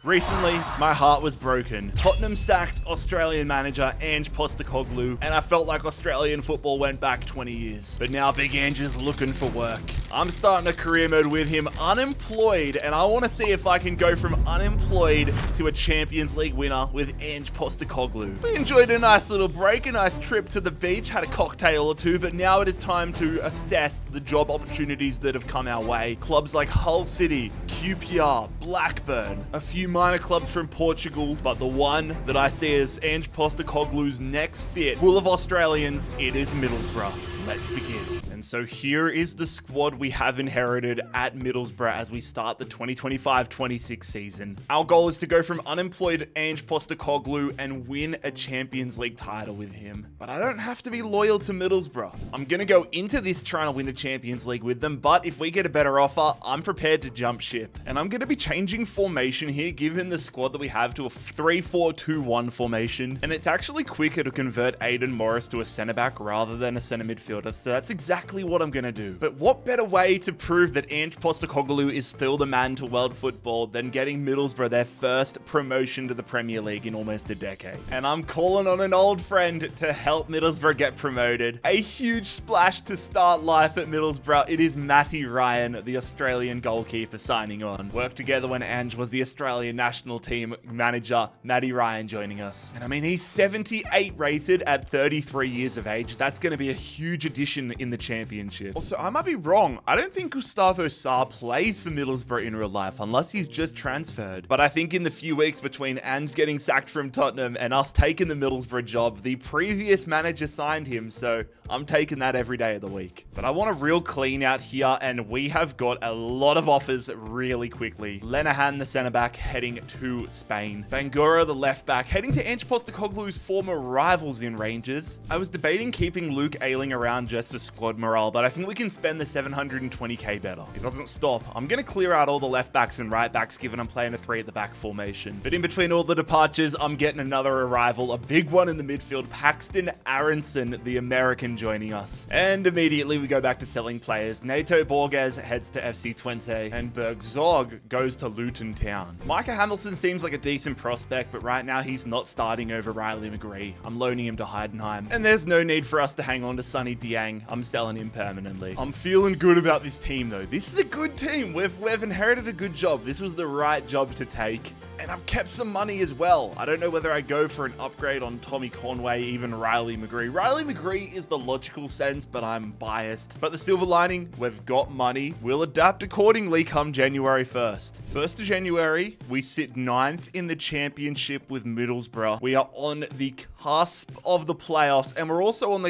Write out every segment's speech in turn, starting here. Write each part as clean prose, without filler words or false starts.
Recently, my heart was broken. Tottenham sacked Australian manager Ange Postecoglou, and I felt like Australian football went back 20 years. But now Big Ange is looking for work. I'm starting a career mode with him, Unemployed, and I want to see if I can go from unemployed to a Champions League winner with Ange Postecoglou. We enjoyed a nice little break, a nice trip to the beach, had a cocktail or two, but now it is time to assess the job opportunities that have come our way. Clubs like Hull City, QPR, Blackburn, a few minor clubs from Portugal, but the one that I see as Ange Postecoglou's next fit, full of Australians, it is Middlesbrough. Let's begin. And so here is the squad we have inherited at Middlesbrough as we start the 2025-26 season. Our goal is to go from unemployed Ange Postecoglou and win a Champions League title with him. But I don't have to be loyal to Middlesbrough. I'm going to go into this trying to win a Champions League with them, but if we get a better offer, I'm prepared to jump ship. And I'm going to be changing formation here, given the squad that we have, to a 3-4-2-1 formation. And it's actually quicker to convert Aidan Morris to a centre-back rather than a centre midfielder, so that's exactly what I'm going to do. But what better way to prove that Ange Postecoglou is still the man to world football than getting Middlesbrough their first promotion to the Premier League in almost a decade? And I'm calling on an old friend to help Middlesbrough get promoted. A huge splash to start life at Middlesbrough. It is Matty Ryan, the Australian goalkeeper, signing on. Worked together when Ange was the Australian national team manager. Matty Ryan joining us. And I mean, he's 78 rated at 33 years of age. That's going to be a huge addition in the championship. Also, I might be wrong. I don't think Gustavo Sarr plays for Middlesbrough in real life unless he's just transferred. But I think in the few weeks between Ange getting sacked from Tottenham and us taking the Middlesbrough job, the previous manager signed him, so I'm taking that every day of the week. But I want a real clean out here, and we have got a lot of offers really quickly. Lenahan, the centre-back, heading to Spain. Bangura, the left-back, heading to Ange Postecoglou's former rivals in Rangers. I was debating keeping Luke Ayling around just for squad morale, but I think we can spend the 720k better. It doesn't stop. I'm going to clear out all the left-backs and right-backs, given I'm playing a 3-at-the-back formation. But in between all the departures, I'm getting another arrival, a big one in the midfield, Paxton Aronson, the American, joining us. And immediately we go back to selling players. Nato Borges heads to FC Twente, and Bergzog goes to Luton Town. Micah Hamilton seems like a decent prospect, but right now he's not starting over Riley McGree. I'm loaning him to Heidenheim. And there's no need for us to hang on to Sonny Diang. I'm selling him permanently. I'm feeling good about this team though. This is a good team. We've inherited a good job. This was the right job to take. And I've kept some money as well. I don't know whether I go for an upgrade on Tommy Conway, even Riley McGree. Riley McGree is the logical sense, but I'm biased. But the silver lining, we've got money. We'll adapt accordingly come January 1st. 1st of January, we sit 9th in the championship with Middlesbrough. We are on the cusp of the playoffs, and we're also on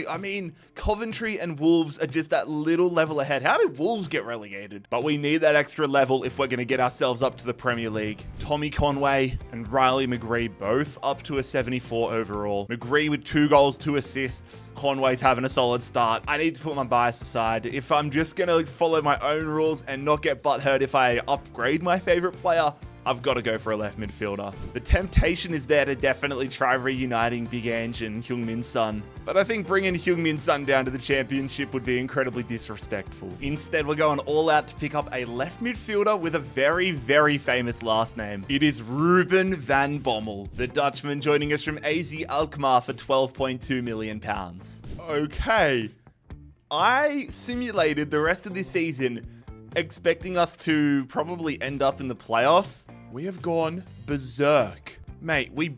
Coventry and Wolves are just that little level ahead. How did Wolves get relegated? But we need that extra level if we're going to get ourselves up to the Premier League. Tommy Conway and Riley McGree both up to a 74 overall. McGree with 2 goals, 2 assists. Conway's having a solid start. I need to put my bias aside. If I'm just going to follow my own rules and not get butthurt if I upgrade my favorite player, I've got to go for a left midfielder. The temptation is there to definitely try reuniting Big Ange and Heung-min Son, but I think bringing Heung-min Son down to the championship would be incredibly disrespectful. Instead, we're going all out to pick up a left midfielder with a very, very famous last name. It is Ruben van Bommel, the Dutchman joining us from AZ Alkmaar for £12.2 million. Okay. I simulated the rest of this season expecting us to probably end up in the playoffs. We have gone berserk. Mate, we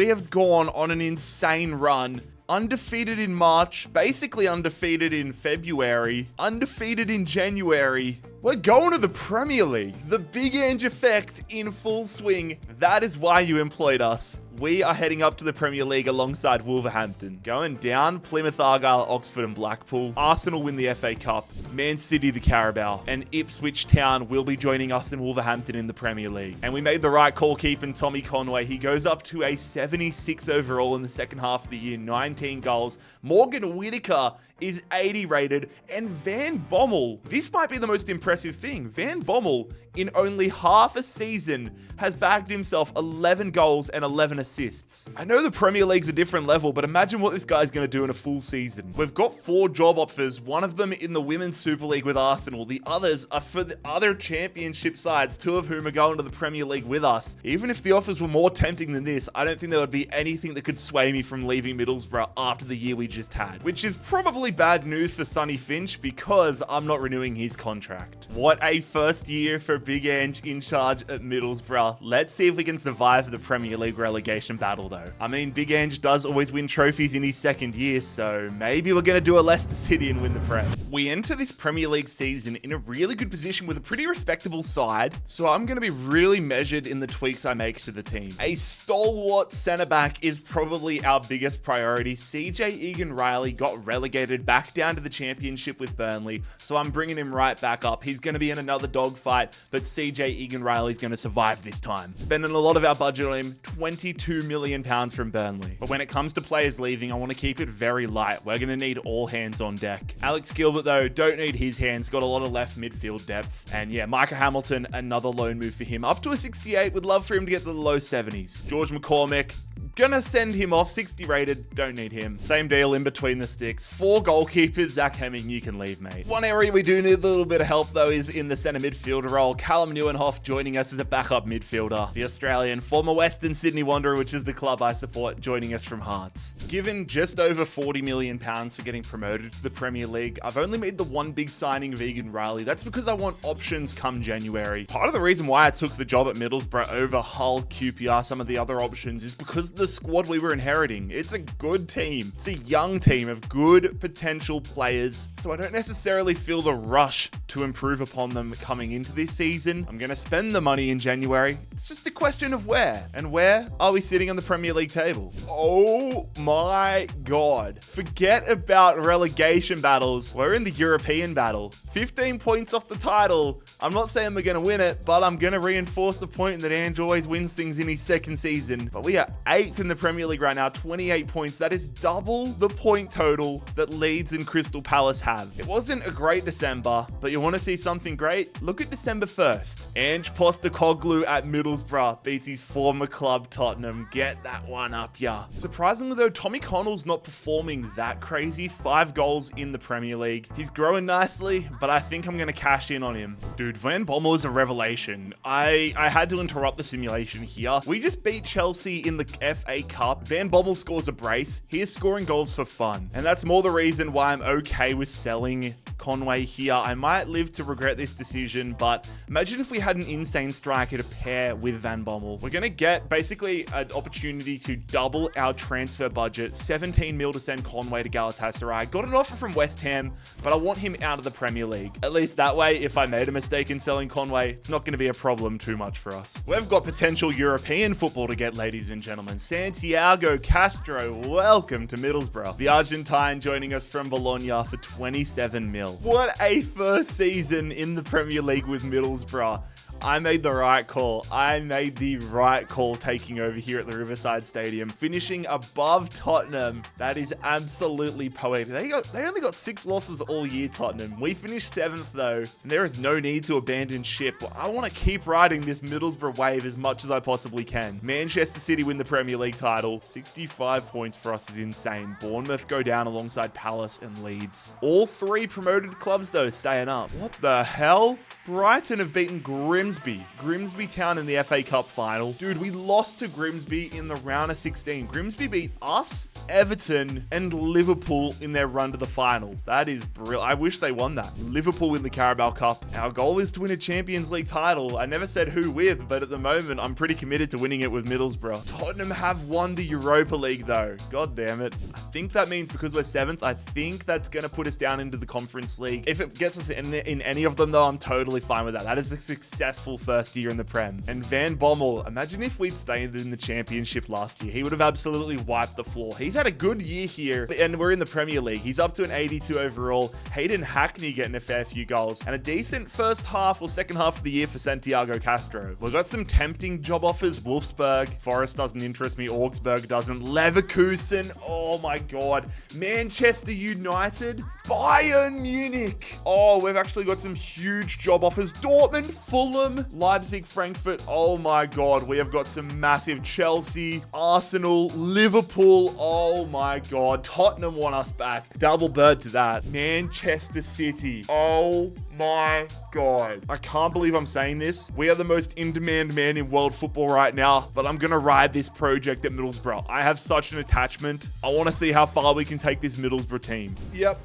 have gone on an insane run. Undefeated in March, basically undefeated in February, undefeated in January. We're going to the Premier League. The Big Ange effect in full swing. That is why you employed us. We are heading up to the Premier League alongside Wolverhampton. Going down, Plymouth Argyle, Oxford and Blackpool. Arsenal win the FA Cup. Man City the Carabao. And Ipswich Town will be joining us in Wolverhampton in the Premier League. And we made the right call keeping Tommy Conway. He goes up to a 76 overall in the second half of the year. 19 goals. Morgan Whittaker is 80 rated. And Van Bommel, this might be the most impressive thing. Van Bommel, in only half a season, has bagged himself 11 goals and 11 assists. assists. I know the Premier League's a different level, but imagine what this guy's going to do in a full season. We've got 4 job offers, one of them in the Women's Super League with Arsenal. The others are for the other championship sides, 2 of whom are going to the Premier League with us. Even if the offers were more tempting than this, I don't think there would be anything that could sway me from leaving Middlesbrough after the year we just had. Which is probably bad news for Sonny Finch because I'm not renewing his contract. What a first year for Big Ange in charge at Middlesbrough. Let's see if we can survive the Premier League relegation battle though. I mean, Big Ange does always win trophies in his second year, so maybe we're going to do a Leicester City and win the Prem. We enter this Premier League season in a really good position with a pretty respectable side, so I'm going to be really measured in the tweaks I make to the team. A stalwart centre-back is probably our biggest priority. CJ Egan-Riley got relegated back down to the Championship with Burnley, so I'm bringing him right back up. He's going to be in another dogfight, but CJ Egan-Riley's going to survive this time. Spending a lot of our budget on him, £22 million from Burnley. But when it comes to players leaving, I want to keep it very light. We're going to need all hands on deck. Alex Gilbert, though, don't need his hands. Got a lot of left midfield depth. And yeah, Micah Hamilton, another loan move for him. Up to a 68. Would love for him to get to the low 70s. George McCormick, gonna send him off, 60 rated, don't need him. Same deal in between the sticks. 4 goalkeepers, Zach Hemming, you can leave, mate. One area we do need a little bit of help though is in the centre midfielder role. Callum Neuenhoff joining us as a backup midfielder. The Australian, former Western Sydney Wanderer, which is the club I support, joining us from Hearts. Given just over £40 million for getting promoted to the Premier League, I've only made the one big signing of Egan-Riley. That's because I want options come January. Part of the reason why I took the job at Middlesbrough over Hull, QPR, some of the other options is because the squad we were inheriting. It's a good team. It's a young team of good potential players, so I don't necessarily feel the rush to improve upon them coming into this season. I'm going to spend the money in January. It's just a question of where. And where are we sitting on the Premier League table? Oh my God. Forget about relegation battles. We're in the European battle. 15 points off the title. I'm not saying we're going to win it, but I'm going to reinforce the point that Ange always wins things in his second season. But we are 8th in the Premier League right now, 28 points. That is double the point total that Leeds and Crystal Palace have. It wasn't a great December, but you want to see something great? Look at December 1st. Ange Postecoglou at Middlesbrough beats his former club Tottenham. Get that one up, yeah. Surprisingly though, Tommy Connell's not performing that crazy. 5 goals in the Premier League. He's growing nicely, but I think I'm going to cash in on him. Dude, Van Bommel is a revelation. I had to interrupt the simulation here. We just beat Chelsea in the FA Cup. Van Bommel scores a brace. He is scoring goals for fun. And that's more the reason why I'm okay with selling Conway here. I might live to regret this decision, but imagine if we had an insane striker to pair with Van Bommel. We're going to get basically an opportunity to double our transfer budget. 17 mil to send Conway to Galatasaray. Got an offer from West Ham, but I want him out of the Premier League. At least that way, if I made a mistake in selling Conway, it's not going to be a problem too much for us. We've got potential European football to get, ladies and gentlemen. Santiago Castro, welcome to Middlesbrough. The Argentine joining us from Bologna for 27 mil. What a first season in the Premier League with Middlesbrough. I made the right call. I made the right call taking over here at the Riverside Stadium, finishing above Tottenham. That is absolutely poetic. They only got 6 losses all year, Tottenham. We finished 7th though, and there is no need to abandon ship. I want to keep riding this Middlesbrough wave as much as I possibly can. Manchester City win the Premier League title. 65 points for us is insane. Bournemouth go down alongside Palace and Leeds. All 3 promoted clubs though staying up. What the hell? Brighton have beaten Grimsby Town in the FA Cup final. Dude, we lost to Grimsby in the round of 16. Grimsby beat us, Everton, and Liverpool in their run to the final. That is brilliant. I wish they won that. Liverpool win the Carabao Cup. Our goal is to win a Champions League title. I never said who with, but at the moment, I'm pretty committed to winning it with Middlesbrough. Tottenham have won the Europa League though. God damn it. I think that means because we're 7th, I think that's going to put us down into the Conference League. If it gets us in any of them though, I'm totally fine with that. That is a successful first year in the Prem. And Van Bommel, imagine if we'd stayed in the Championship last year. He would have absolutely wiped the floor. He's had a good year here, and we're in the Premier League. He's up to an 82 overall. Hayden Hackney getting a fair few goals, and a decent first half or second half of the year for Santiago Castro. We've got some tempting job offers. Wolfsburg. Forest doesn't interest me. Augsburg doesn't. Leverkusen. Oh my God. Manchester United. Bayern Munich. Oh, we've actually got some huge job offers. Dortmund, Fulham, Fulham, Leipzig, Frankfurt. Oh my God, we have got some massive Chelsea, Arsenal, Liverpool. Oh my God, Tottenham want us back. Double bird to that. Manchester City. Oh my God. I can't believe I'm saying this. We are the most in-demand man in world football right now, but I'm going to ride this project at Middlesbrough. I have such an attachment. I want to see how far we can take this Middlesbrough team. Yep.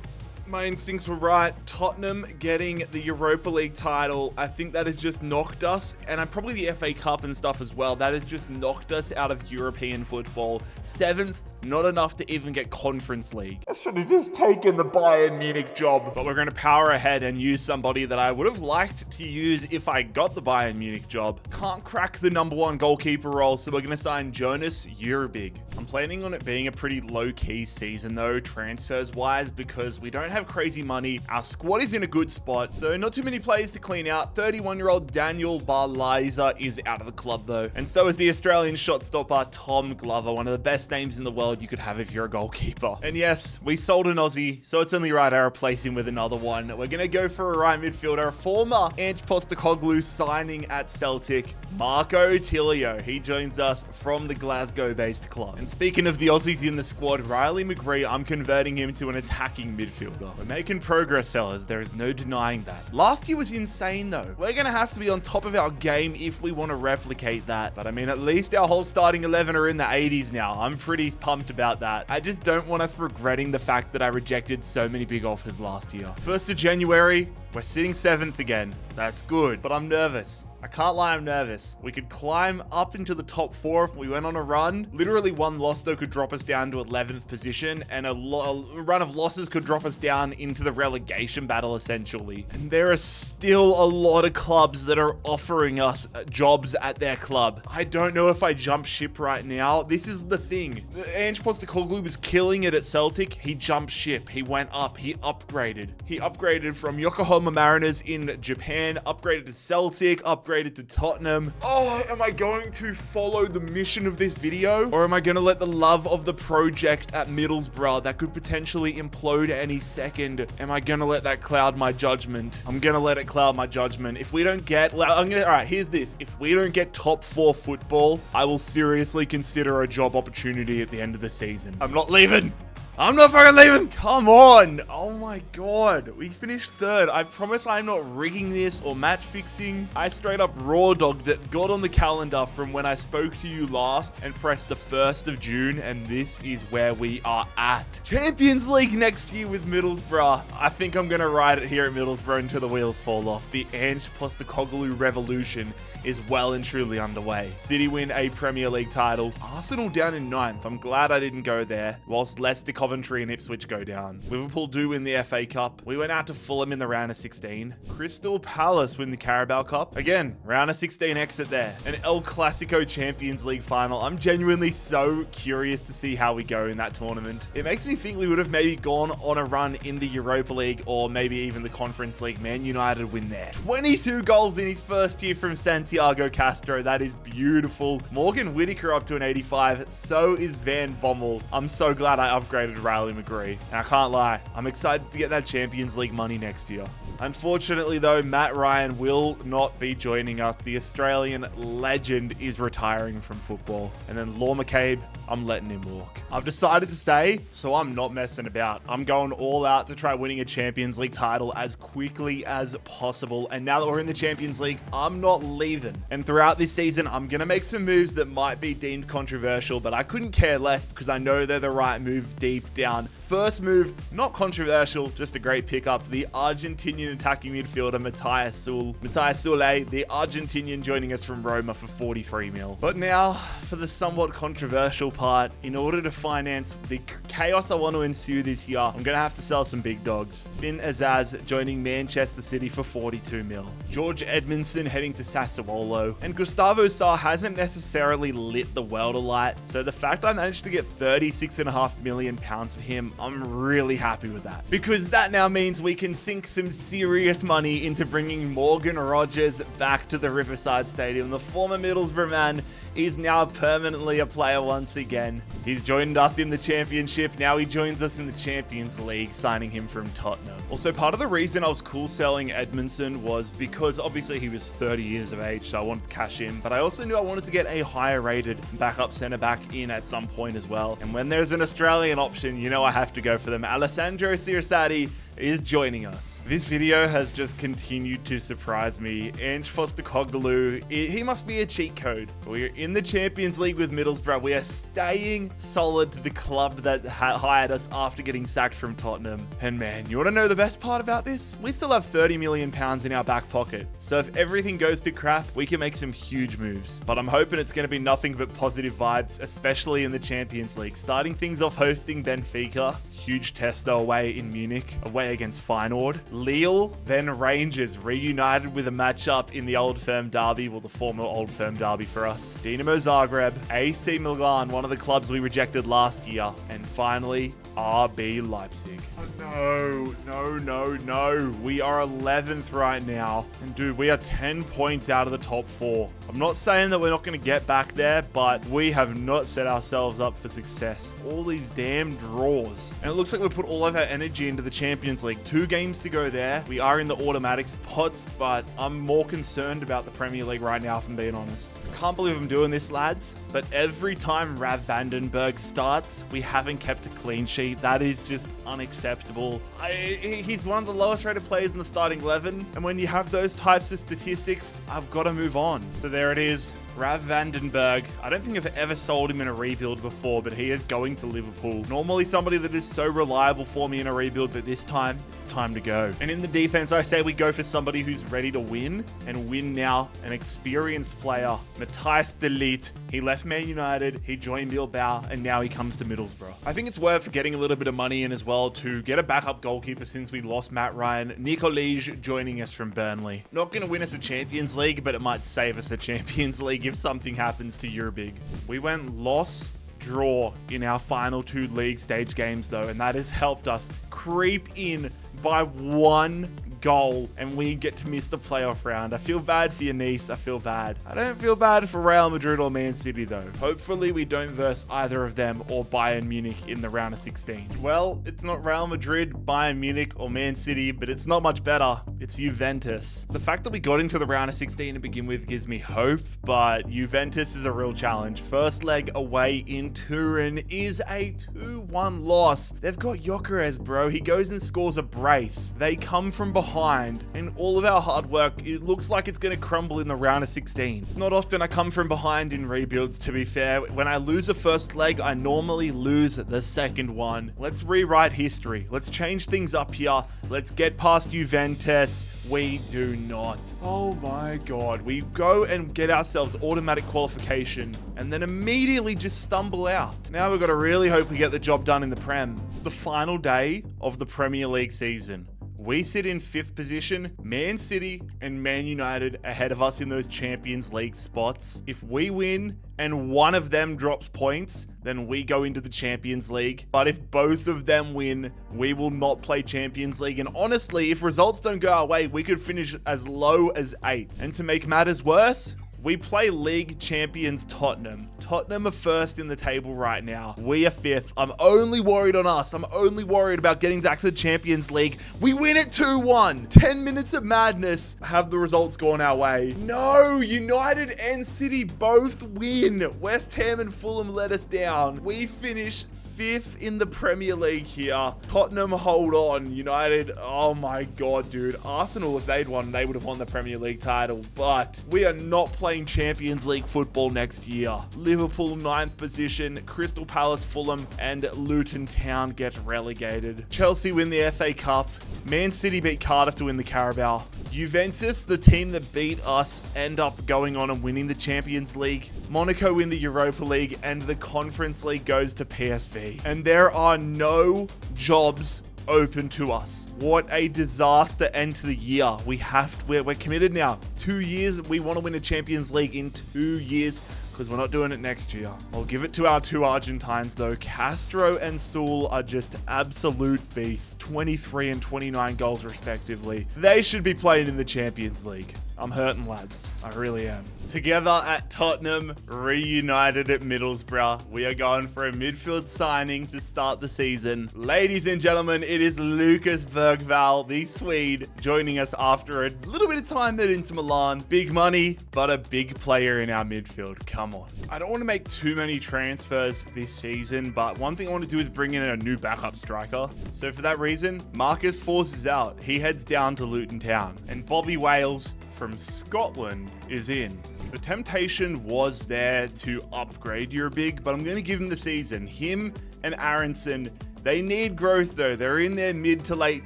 My instincts were right. Tottenham getting the Europa League title. I think that has just knocked us, and probably the FA Cup and stuff as well. That has just knocked us out of European football. 7th, not enough to even get Conference League. I should have just taken the Bayern Munich job. But we're going to power ahead and use somebody that I would have liked to use if I got the Bayern Munich job. Can't crack the #1 goalkeeper role, so we're going to sign Jonas Jurabig. I'm planning on it being a pretty low-key season though, transfers-wise, because we don't have crazy money. Our squad is in a good spot, so not too many players to clean out. 31-year-old Daniel Barlaser is out of the club though, and so is the Australian shot stopper Tom Glover, one of the best names in the world you could have if you're a goalkeeper. And yes, we sold an Aussie, so it's only right I replace him with another one. We're gonna go for a right midfielder, former Ange Postecoglou signing at Celtic, Marco Tilio. He joins us from the Glasgow-based club. And speaking of the Aussies in the squad, Riley McGree, I'm converting him to an attacking midfielder. We're making progress, fellas. There is no denying that. Last year was insane, though. We're gonna have to be on top of our game if we want to replicate that. But I mean, at least our whole starting 11 are in the 80s now. I'm pretty pumped about that. I just don't want us regretting the fact that I rejected so many big offers last year. 1st of January, we're sitting 7th again. That's good, but I'm nervous. I can't lie, I'm nervous. We could climb up into the top 4 if we went on a run. Literally one loss though could drop us down to 11th position, and a run of losses could drop us down into the relegation battle essentially. And there are still a lot of clubs that are offering us jobs at their club. I don't know if I jump ship right now. This is the thing. Ange Postecoglou was killing it at Celtic. He jumped ship. He went up. He upgraded. He upgraded from Yokohama Mariners in Japan, upgraded to Celtic, upgraded to Tottenham. Oh, am I going to follow the mission of this video? Or am I going to let the love of the project at Middlesbrough that could potentially implode any second, am I going to let that cloud my judgment? I'm going to let it cloud my judgment. If we don't get, all right, here's this. If we don't get top 4 football, I will seriously consider a job opportunity at the end of the season. I'm not leaving. I'm not fucking leaving. Come on. Oh my God. We finished 3rd. I promise I'm not rigging this or match fixing. I straight up raw dogged it, got on the calendar from when I spoke to you last and pressed the 1st of June. And this is where we are at. Champions League next year with Middlesbrough. I think I'm going to ride it here at Middlesbrough until the wheels fall off. The Ange Postecoglou revolution is well and truly underway. City win a Premier League title. Arsenal down in 9th. I'm glad I didn't go there. Whilst Leicester, Coventry and Ipswich go down. Liverpool do win the FA Cup. We went out to Fulham in the round of 16. Crystal Palace win the Carabao Cup. Again, round of 16 exit there. An El Clasico Champions League final. I'm genuinely so curious to see how we go in that tournament. It makes me think we would have maybe gone on a run in the Europa League or maybe even the Conference League. Man United win there. 22 goals in his first year from Santiago Castro. That is beautiful. Morgan Whittaker up to an 85. So is Van Bommel. I'm so glad I upgraded Riley McGree. And I can't lie, I'm excited to get that Champions League money next year. Unfortunately though, Matt Ryan will not be joining us. The Australian legend is retiring from football. And then Law McCabe, I'm letting him walk. I've decided to stay, so I'm not messing about. I'm going all out to try winning a Champions League title as quickly as possible. And now that we're in the Champions League, I'm not leaving. And throughout this season, I'm going to make some moves that might be deemed controversial, but I couldn't care less because I know they're the right move deep down. First move, not controversial, just a great pickup. The Argentinian attacking midfielder, Matthias Soule, the Argentinian joining us from Roma for 43 mil. But now for the somewhat controversial part. In order to finance the chaos I want to ensue this year, I'm going to have to sell some big dogs. Finn Azaz joining Manchester City for 42 mil. George Edmondson heading to Sassuolo. And Gustavo Sarr hasn't necessarily lit the world alight. So the fact I managed to get £36.5 million for him, I'm really happy with that. Because that now means we can sink some serious money into bringing Morgan Rogers back to the Riverside Stadium. The former Middlesbrough man He's now permanently a player once again. He's joined us in the championship. Now he joins us in the Champions League, signing him from Tottenham. Also, part of the reason I was cool selling Edmondson was because obviously he was 30 years of age, so I wanted to cash in, but I also knew I wanted to get a higher rated backup centre back in at some point as well. And when there's an Australian option, you know I have to go for them. Alessandro Sirasati is joining us. This video has just continued to surprise me. Ange Postecoglou, he must be a cheat code. We're in the Champions League with Middlesbrough. We are staying solid to the club that hired us after getting sacked from Tottenham. And man, you want to know the best part about this? We still have £30 million in our back pocket. So if everything goes to crap, we can make some huge moves. But I'm hoping it's going to be nothing but positive vibes, especially in the Champions League. Starting things off hosting Benfica, huge test though away in Munich, away against Feyenoord. Lille, then Rangers, reunited with a matchup in the Old Firm Derby, well, the former Old Firm Derby for us. Dinamo Zagreb, AC Milan, one of the clubs we rejected last year, and finally, RB Leipzig. Oh, no. We are 11th right now. And dude, we are 10 points out of the top 4. I'm not saying that we're not going to get back there, but we have not set ourselves up for success. All these damn draws. And it looks like we put all of our energy into the Champions League. 2 games to go there. We are in the automatic spots, but I'm more concerned about the Premier League right now, if I'm being honest. I can't believe I'm doing this, lads, but every time Rav Vandenberg starts, we haven't kept a clean sheet. That is just unacceptable. He's one of the lowest rated players in the starting 11, and when you have those types of statistics, I've got to move on. So there it is. Rav Vandenberg. I don't think I've ever sold him in a rebuild before, but he is going to Liverpool. Normally somebody that is so reliable for me in a rebuild, but this time, it's time to go. And in the defense, I say we go for somebody who's ready to win, and win now. An experienced player, Matthias de Ligt. He left Man United, he joined Bilbao, and now he comes to Middlesbrough. I think it's worth getting a little bit of money in as well to get a backup goalkeeper since we lost Matt Ryan. Nico Lige joining us from Burnley. Not going to win us a Champions League, but it might save us a Champions League if something happens to Europa. We went loss, draw in our final 2 league stage games though, and that has helped us creep in by 1 goal, and we get to miss the playoff round. I feel bad for your niece. I feel bad. I don't feel bad for Real Madrid or Man City though. Hopefully we don't verse either of them or Bayern Munich in the round of 16. Well, it's not Real Madrid, Bayern Munich or Man City, but it's not much better. It's Juventus. The fact that we got into the round of 16 to begin with gives me hope, but Juventus is a real challenge. First leg away in Turin is a 2-1 loss. They've got Gyökeres, bro. He goes and scores a brace. They come from behind, and all of our hard work, it looks like it's going to crumble in the round of 16. It's not often I come from behind in rebuilds, to be fair. When I lose a first leg, I normally lose the second one. Let's rewrite history. Let's change things up here. Let's get past Juventus. We do not. Oh my God. We go and get ourselves automatic qualification and then immediately just stumble out. Now we've got to really hope we get the job done in the Prem. It's the final day of the Premier League season. We sit in 5th position, Man City and Man United ahead of us in those Champions League spots. If we win and one of them drops points, then we go into the Champions League. But if both of them win, we will not play Champions League. And honestly, if results don't go our way, we could finish as low as 8th. And to make matters worse, we play league champions Tottenham. Tottenham are 1st in the table right now. We are 5th. I'm only worried on us. I'm only worried about getting back to the Champions League. We win it 2-1. 10 minutes of madness. Have the results gone our way? No, United and City both win. West Ham and Fulham let us down. We finish 5th in the Premier League here. Tottenham hold on. United, oh my God, dude. Arsenal, if they'd won, they would have won the Premier League title. But we are not playing Champions League football next year. Liverpool 9th position. Crystal Palace, Fulham, and Luton Town get relegated. Chelsea win the FA Cup. Man City beat Cardiff to win the Carabao. Juventus, the team that beat us, end up going on and winning the Champions League. Monaco win the Europa League, and the Conference League goes to PSV. And there are no jobs open to us. What a disaster end to the year. We're committed now. 2 years. We want to win a Champions League in 2 years, because we're not doing it next year. I'll give it to our 2 Argentines though. Castro and Sul are just absolute beasts. 23 and 29 goals respectively. They should be playing in the Champions League. I'm hurting, lads. I really am. Together at Tottenham, reunited at Middlesbrough. We are going for a midfield signing to start the season. Ladies and gentlemen, it is Lucas Bergvall, the Swede, joining us after a little bit of time at Inter Milan. Big money, but a big player in our midfield. Come on. I don't want to make too many transfers this season, but one thing I want to do is bring in a new backup striker. So for that reason, Marcus Forss is out. He heads down to Luton Town. And Bobby Wales from Scotland is in. The temptation was there to upgrade your big, but I'm going to give him the season. Him and Aronson, they need growth though. They're in their mid to late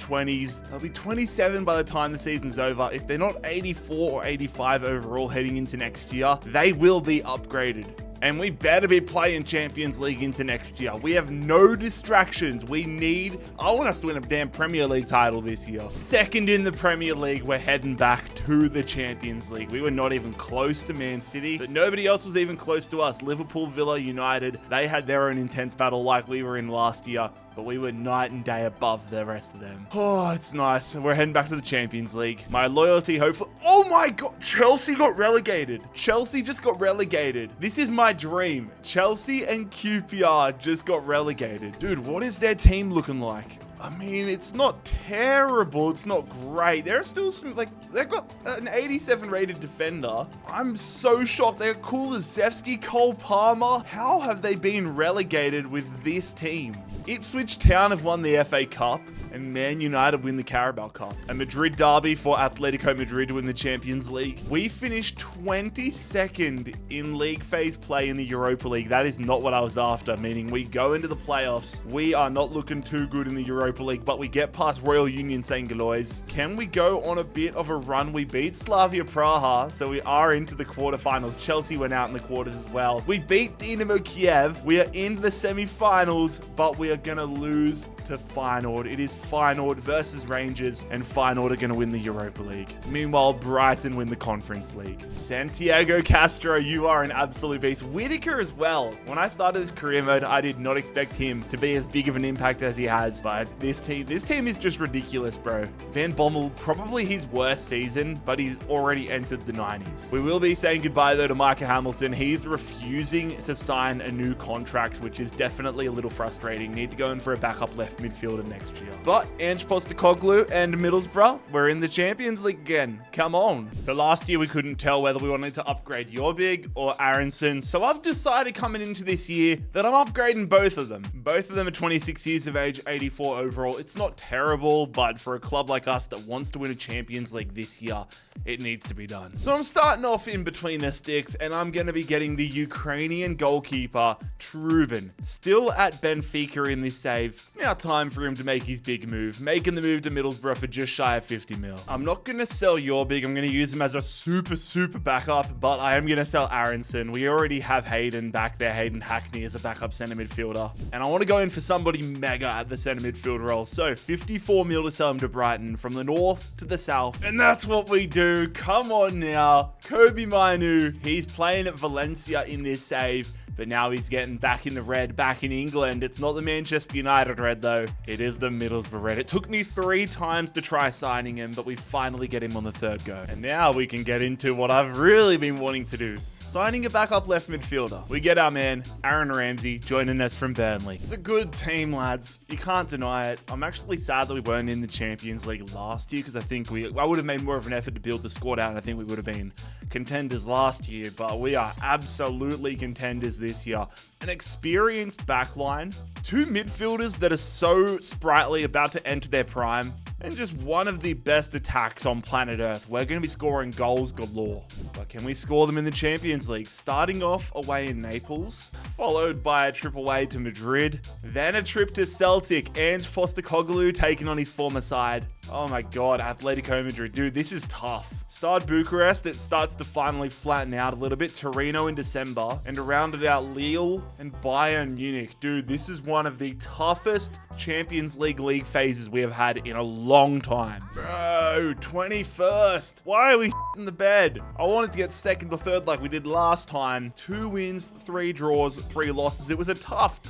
20s. They'll be 27 by the time the season's over. If they're not 84 or 85 overall heading into next year, they will be upgraded. And we better be playing Champions League into next year. We have no distractions. I want us to win a damn Premier League title this year. Second in the Premier League, we're heading back to the Champions League. We were not even close to Man City, but nobody else was even close to us. Liverpool, Villa, United, they had their own intense battle like we were in last year, but we were night and day above the rest of them. Oh, it's nice. We're heading back to the Champions League. My loyalty, hopefully. Oh my God, Chelsea got relegated. Chelsea just got relegated. This is my dream. Chelsea and QPR just got relegated. Dude, what is their team looking like? I mean, it's not terrible. It's not great. There are still some, they've got an 87 rated defender. I'm so shocked. They're Kulusevski, Cole Palmer. How have they been relegated with this team? Ipswich Town have won the FA Cup, and Man United win the Carabao Cup. A Madrid derby for Atletico Madrid to win the Champions League. We finished 22nd in league phase play in the Europa League. That is not what I was after, meaning we go into the playoffs. We are not looking too good in the Europa League, but we get past Royal Union St. Galois. Can we go on a bit of a run? We beat Slavia Praha, so we are into the quarterfinals. Chelsea went out in the quarters as well. We beat Dynamo Kiev. We are in the semi-finals, but we are going to lose to Feyenoord. It is Feyenoord versus Rangers, and Feyenoord are going to win the Europa League. Meanwhile, Brighton win the Conference League. Santiago Castro, you are an absolute beast. Whitaker as well. When I started this career mode, I did not expect him to be as big of an impact as he has, but this team is just ridiculous, bro. Van Bommel, probably his worst season, but he's already entered the 90s. We will be saying goodbye though to Micah Hamilton. He's refusing to sign a new contract, which is definitely a little frustrating. Need to go in for a backup left midfielder next year. But Ange Postecoglou and Middlesbrough, we're in the Champions League again. Come on. So last year we couldn't tell whether we wanted to upgrade Jorbig or Aronson. So I've decided coming into this year that I'm upgrading both of them. Both of them are 26 years of age, 84 overall. It's not terrible, but for a club like us that wants to win a Champions League this year, it needs to be done. So I'm starting off in between the sticks, and I'm going to be getting the Ukrainian goalkeeper, Trubin, still at Benfica in this save. It's now time for him to make his big move, making the move to Middlesbrough for just shy of 50 mil. I'm not going to sell Jorbig. I'm going to use him as a super backup, but I am going to sell Aronson. We already have Hayden back there, Hayden Hackney as a backup center midfielder, and I want to go in for somebody mega at the center midfield role. So 54 mil to sell him to Brighton from the north to the south, and that's what we do. Come on now. Kobe Mainu, he's playing at Valencia in this save, but now he's getting back in the red, back in England. It's not the Manchester United red though. It is the Middlesbrough red. It took me 3 times to try signing him, but we finally get him on the 3rd go. And now we can get into what I've really been wanting to do. Signing a backup left midfielder. We get our man, Aaron Ramsey, joining us from Burnley. It's a good team, lads. You can't deny it. I'm actually sad that we weren't in the Champions League last year, because I think I would have made more of an effort to build the squad out, and I think we would have been contenders last year, but we are absolutely contenders this year. An experienced backline, 2 midfielders that are so sprightly, about to enter their prime, and just one of the best attacks on planet Earth. We're going to be scoring goals galore. But can we score them in the Champions League? Starting off away in Naples, followed by a trip away to Madrid, then a trip to Celtic. Ange Postecoglou taking on his former side. Oh my God, Atletico Madrid. Dude, this is tough. Start Bucharest, it starts to finally flatten out a little bit. Torino in December, and to round it out, Lille and Bayern Munich. Dude, this is one of the toughest Champions League phases we have had in a long time. Bro, 21st. Why are we in the bed. I wanted to get second or third like we did last time. 2 wins, 3 draws, 3 losses. It was a tough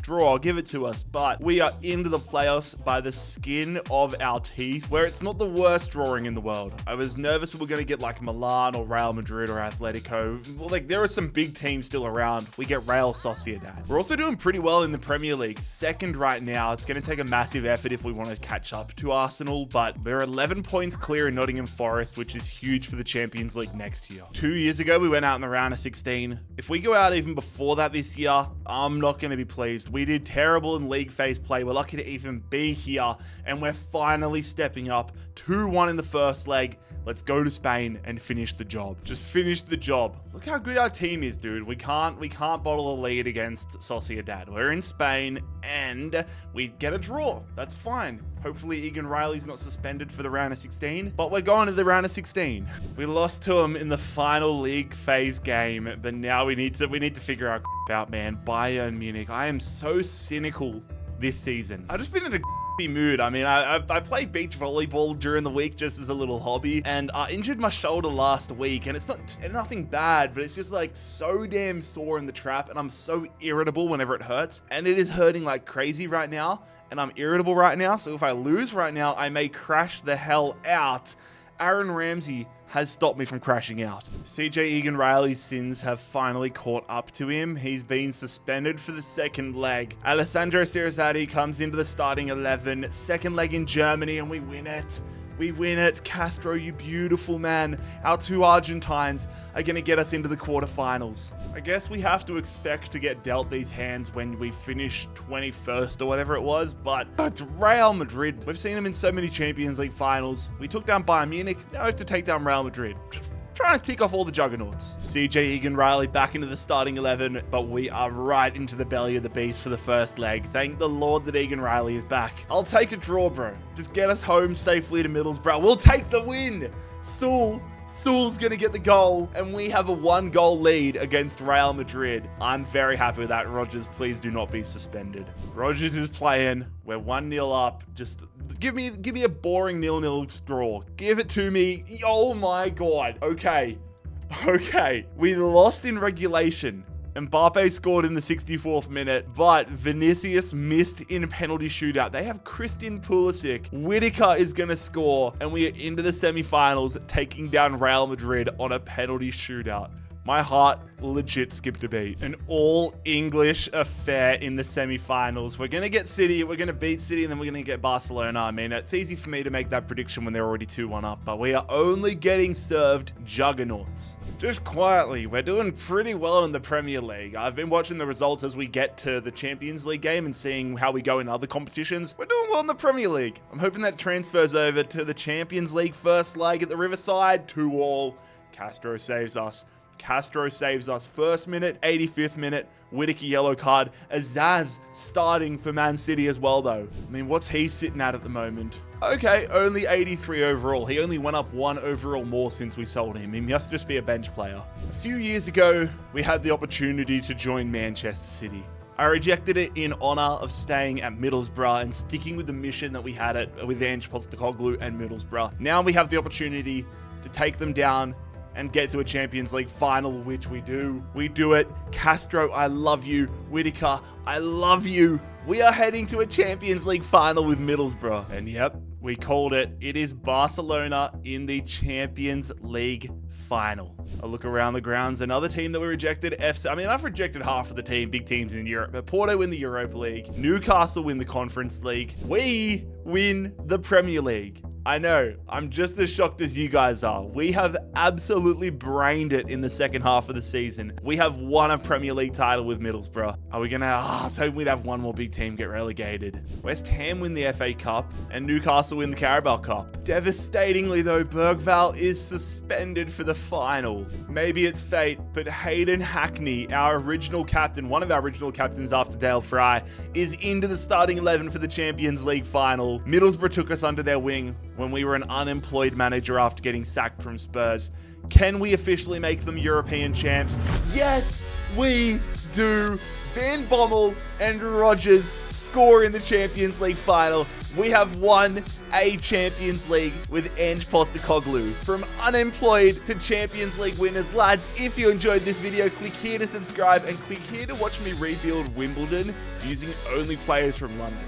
draw. I'll give it to us. But we are into the playoffs by the skin of our teeth, where it's not the worst drawing in the world. I was nervous we were going to get like Milan or Real Madrid or Atletico. Well, like there are some big teams still around. We get Real Sociedad. We're also doing pretty well in the Premier League. Second right now. It's going to take a massive effort if we want to catch up to Arsenal, but we're 11 points clear in Nottingham Forest, which is huge for the Champions League next year. 2 years ago, we went out in the round of 16. If we go out even before that this year, I'm not going to be pleased. We did terrible in league phase play. We're lucky to even be here, and we're finally stepping up. 2-1 in the first leg. Let's go to Spain and finish the job. Just finish the job. Look how good our team is, dude. We can't bottle a lead against Sociedad. We're in Spain and we get a draw. That's fine. Hopefully Egan Riley's not suspended for the round of 16, but we're going to the round of 16. We lost to him in the final league phase game, but now we need to figure our out, man. Bayern Munich. I am so cynical this season. I've just been in a mood. I mean, I play beach volleyball during the week just as a little hobby, and I injured my shoulder last week, and it's nothing bad, but it's just like so damn sore in the trap, and I'm so irritable whenever it hurts, and it is hurting like crazy right now, and I'm irritable right now, so if I lose right now, I may crash the hell out. Aaron Ramsey has stopped me from crashing out. CJ Egan Riley's sins have finally caught up to him. He's been suspended for the second leg. Alessandro Cirazati comes into the starting 11, second leg in Germany, and we win it. We win it. Castro, you beautiful man. Our 2 Argentines are going to get us into the quarterfinals. I guess we have to expect to get dealt these hands when we finish 21st or whatever it was, but it's Real Madrid. We've seen them in so many Champions League finals. We took down Bayern Munich. Now we have to take down Real Madrid. Trying to tick off all the juggernauts. CJ Egan Riley back into the starting 11, but we are right into the belly of the beast for the first leg. Thank the Lord that Egan Riley is back. I'll take a draw, bro. Just get us home safely to Middlesbrough. We'll take the win. Sewell's gonna get the goal, and we have a 1-goal lead against Real Madrid. I'm very happy with that. Rodgers, please do not be suspended. Rodgers is playing. We're 1-0 up. Just give me a boring 0-0 draw. Give it to me. Oh my God. Okay. We lost in regulation. Mbappe scored in the 64th minute, but Vinicius missed in a penalty shootout. They have Christian Pulisic. Whitaker is going to score, and we are into the semi-finals, taking down Real Madrid on a penalty shootout. My heart legit skipped a beat. An all-English affair in the semi-finals. We're going to get City, we're going to beat City, and then we're going to get Barcelona. I mean, it's easy for me to make that prediction when they're already 2-1 up, but we are only getting served juggernauts. Just quietly, we're doing pretty well in the Premier League. I've been watching the results as we get to the Champions League game and seeing how we go in other competitions. We're doing well in the Premier League. I'm hoping that transfers over to the Champions League first leg at the Riverside. 2-2. Castro saves us. First minute, 85th minute, Whitaker yellow card. Azaz starting for Man City as well, though. I mean, what's he sitting at the moment? Okay, only 83 overall. He only went up 1 overall more since we sold him. He must just be a bench player. A few years ago, we had the opportunity to join Manchester City. I rejected it in honor of staying at Middlesbrough and sticking with the mission that we had with Ange Postecoglou and Middlesbrough. Now we have the opportunity to take them down and get to a Champions League final, which we do. We do it. Castro, I love you. Whitaker, I love you. We are heading to a Champions League final with Middlesbrough. And yep, we called it. It is Barcelona in the Champions League final. A look around the grounds. Another team that we rejected. I've rejected half of the big teams in Europe. But Porto win the Europa League. Newcastle win the Conference League. We win the Premier League. I know, I'm just as shocked as you guys are. We have absolutely brained it in the second half of the season. We have won a Premier League title with Middlesbrough. Are we gonna, I was hoping we'd have one more big team get relegated. West Ham win the FA Cup and Newcastle win the Carabao Cup. Devastatingly though, Bergvall is suspended for the final. Maybe it's fate, but Hayden Hackney, our original captain, one of our original captains after Dale Fry, is into the starting 11 for the Champions League final. Middlesbrough took us under their wing when we were an unemployed manager after getting sacked from Spurs. Can we officially make them European champs? Yes, we do Van Bommel and Rodgers score in the Champions League final, we have won a Champions League with Ange Postecoglou. From unemployed to Champions League winners. Lads, if you enjoyed this video, click here to subscribe and click here to watch me rebuild Wimbledon using only players from London.